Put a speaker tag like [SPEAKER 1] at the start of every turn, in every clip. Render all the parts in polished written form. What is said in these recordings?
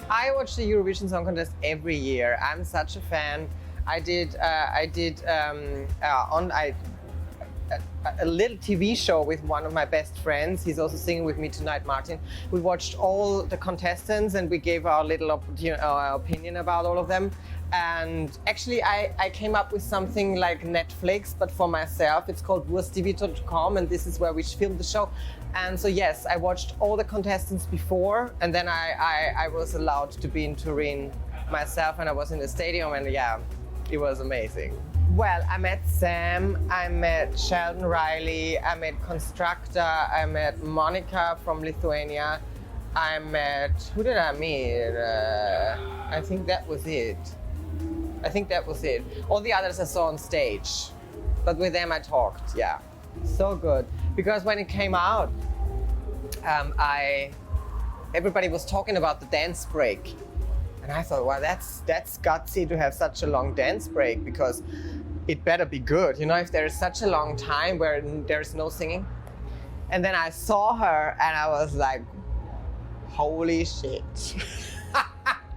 [SPEAKER 1] I watch the Eurovision Song Contest every year. I'm such a fan. I did a little TV show with one of my best friends. He's also singing with me tonight, Martin. We watched all the contestants and we gave our little opinion about all of them. And actually, I came up with something like Netflix, but for myself. It's called Wurst.com, and this is where we filmed the show. And so yes, I watched all the contestants before, and then I was allowed to be in Turin myself, and I was in the stadium, and yeah, it was amazing. Well, I met Sam, I met Sheldon Riley, I met Constructor, I met Monica from Lithuania, I met, who did I meet? I think that was it. All the others I saw on stage, but with them I talked, yeah. So good, because when it came out, everybody was talking about the dance break. And I thought, well, that's gutsy to have such a long dance break, because it better be good. You know, if there is such a long time where there's no singing. And then I saw her and I was like, holy shit.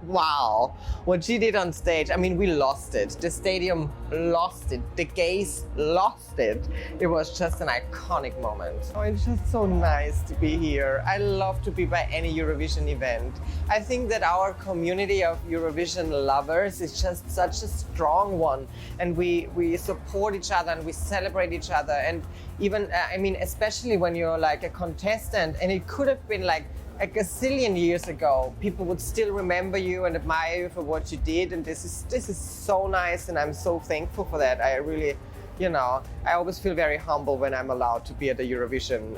[SPEAKER 1] Wow, what she did on stage. I mean, we lost it. The stadium lost it. The gays lost it. It was just an iconic moment. Oh, it's just so nice to be here. I love to be by any Eurovision event. I think that our community of Eurovision lovers is just such a strong one. And we support each other and we celebrate each other. And even, I mean, especially when you're like a contestant, and it could have been like a gazillion years ago, people would still remember you and admire you for what you did, and this is so nice, and I'm so thankful for that. I really, you know, I always feel very humble when I'm allowed to be at a Eurovision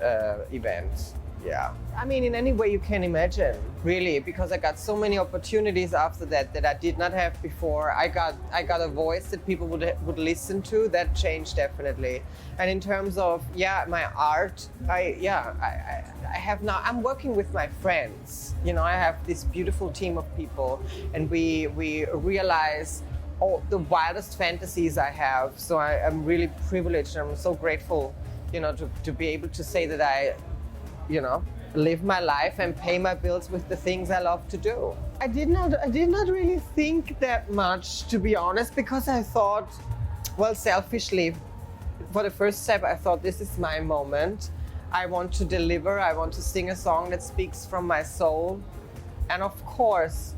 [SPEAKER 1] event. Yeah, I mean, in any way you can imagine, really, because I got so many opportunities after that I did not have before. I got a voice that people would listen to. That changed definitely. And in terms of my art, I have now. I'm working with my friends. You know, I have this beautiful team of people, and we realize all the wildest fantasies I have. So I'm really privileged. I'm so grateful, you know, to be able to say that I, you know, live my life and pay my bills with the things I love to do. I did not really think that much, to be honest, because I thought, well, selfishly, for the first step, I thought, this is my moment. I want to deliver. I want to sing a song that speaks from my soul. And of course,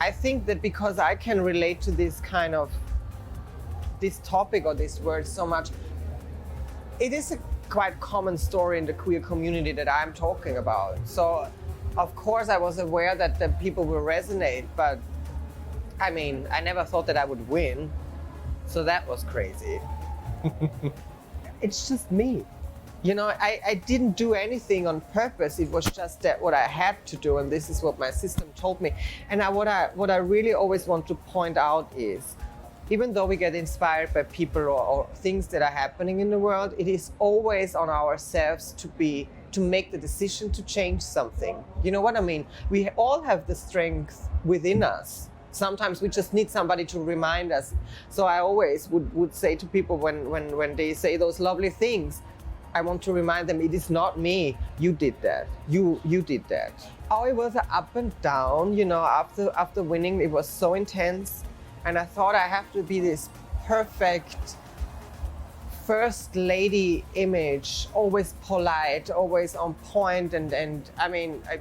[SPEAKER 1] I think that because I can relate to this kind of, this topic or this word so much, it is a quite common story in the queer community that I'm talking about. So, of course, I was aware that the people will resonate, but I mean, I never thought that I would win. So that was crazy. It's just me. You know, I didn't do anything on purpose. It was just that what I had to do, and this is what my system told me. And what I really always want to point out is, even though we get inspired by people or things that are happening in the world, it is always on ourselves to make the decision to change something. You know what I mean? We all have the strength within us. Sometimes we just need somebody to remind us. So I always would say to people when they say those lovely things, I want to remind them, it is not me. You did that. You did that. Oh, it was an up and down. You know, after winning, it was so intense. And I thought I have to be this perfect first lady image, always polite, always on point. And I mean, I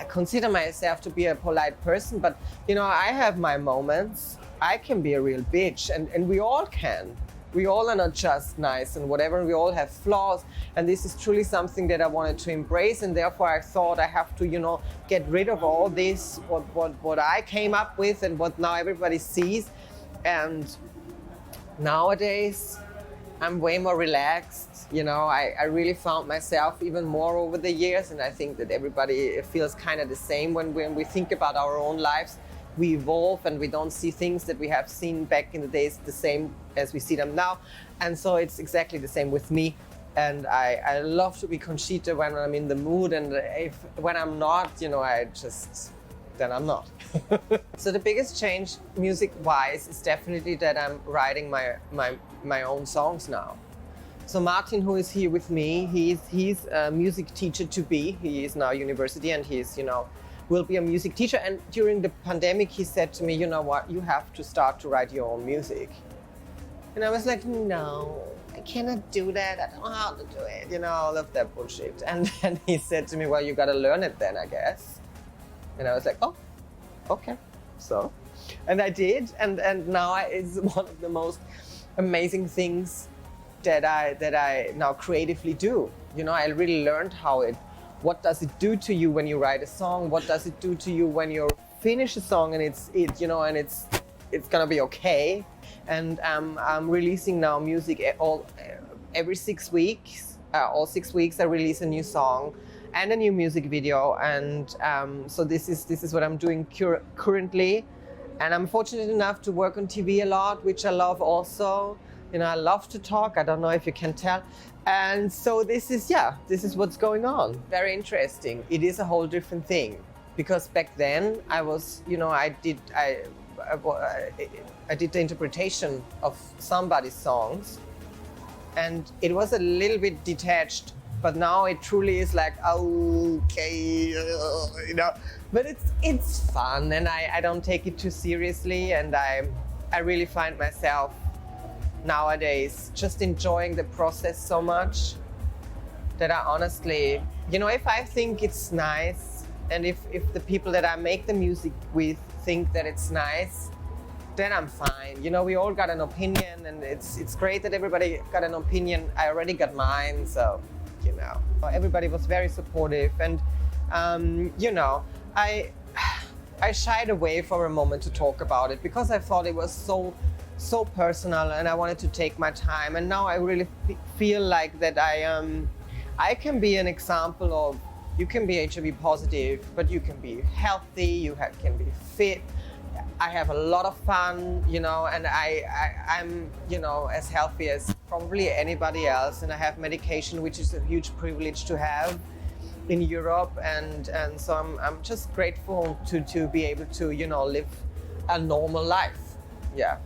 [SPEAKER 1] consider myself to be a polite person, but you know, I have my moments. I can be a real bitch, and we all can. We all are not just nice and whatever, we all have flaws. And this is truly something that I wanted to embrace, and therefore I thought I have to, you know, get rid of all this, what I came up with and what now everybody sees. And nowadays, I'm way more relaxed. You know, I really found myself even more over the years, and I think that everybody feels kind of the same when we think about our own lives. We evolve and we don't see things that we have seen back in the days the same as we see them now. And so it's exactly the same with me. And I love to be Conchita when I'm in the mood, and when I'm not, you know, then I'm not. So the biggest change music-wise is definitely that I'm writing my own songs now. So Martin, who is here with me, he's a music teacher to be. He is now university, and he's, you know, will be a music teacher. And during the pandemic, he said to me, you know what, you have to start to write your own music. And I was like, no, I cannot do that. I don't know how to do it, you know, all of that bullshit. And then he said to me, well, you got to learn it then, I guess. And I was like, oh, okay. So, and I did. And now it's one of the most amazing things that I now creatively do. You know, I really learned what does it do to you when you write a song? What does it do to you when you finish a song and it's gonna be okay? And I'm releasing now music every 6 weeks. All 6 weeks I release a new song and a new music video. And so this is what I'm doing currently. And I'm fortunate enough to work on TV a lot, which I love also. You know, I love to talk. I don't know if you can tell. And so this is what's going on. Very interesting. It is a whole different thing, because back then I was, you know, I did the interpretation of somebody's songs, and it was a little bit detached. But now it truly is like, okay, you know. But it's fun, and I don't take it too seriously, and I really find myself nowadays just enjoying the process so much that I honestly, you know, if I think it's nice, and if the people that I make the music with think that it's nice, then I'm fine. You know, we all got an opinion, and it's great that everybody got an opinion. I already got mine, so, you know. Everybody was very supportive, and you know, I shied away for a moment to talk about it because I thought it was so personal, and I wanted to take my time. And now I really feel like that I can be an example of, you can be HIV positive, but you can be healthy, you can be fit. I have a lot of fun, you know, and I'm, you know, as healthy as probably anybody else, and I have medication, which is a huge privilege to have in Europe, and so I'm just grateful to be able to, you know, live a normal life. Yeah.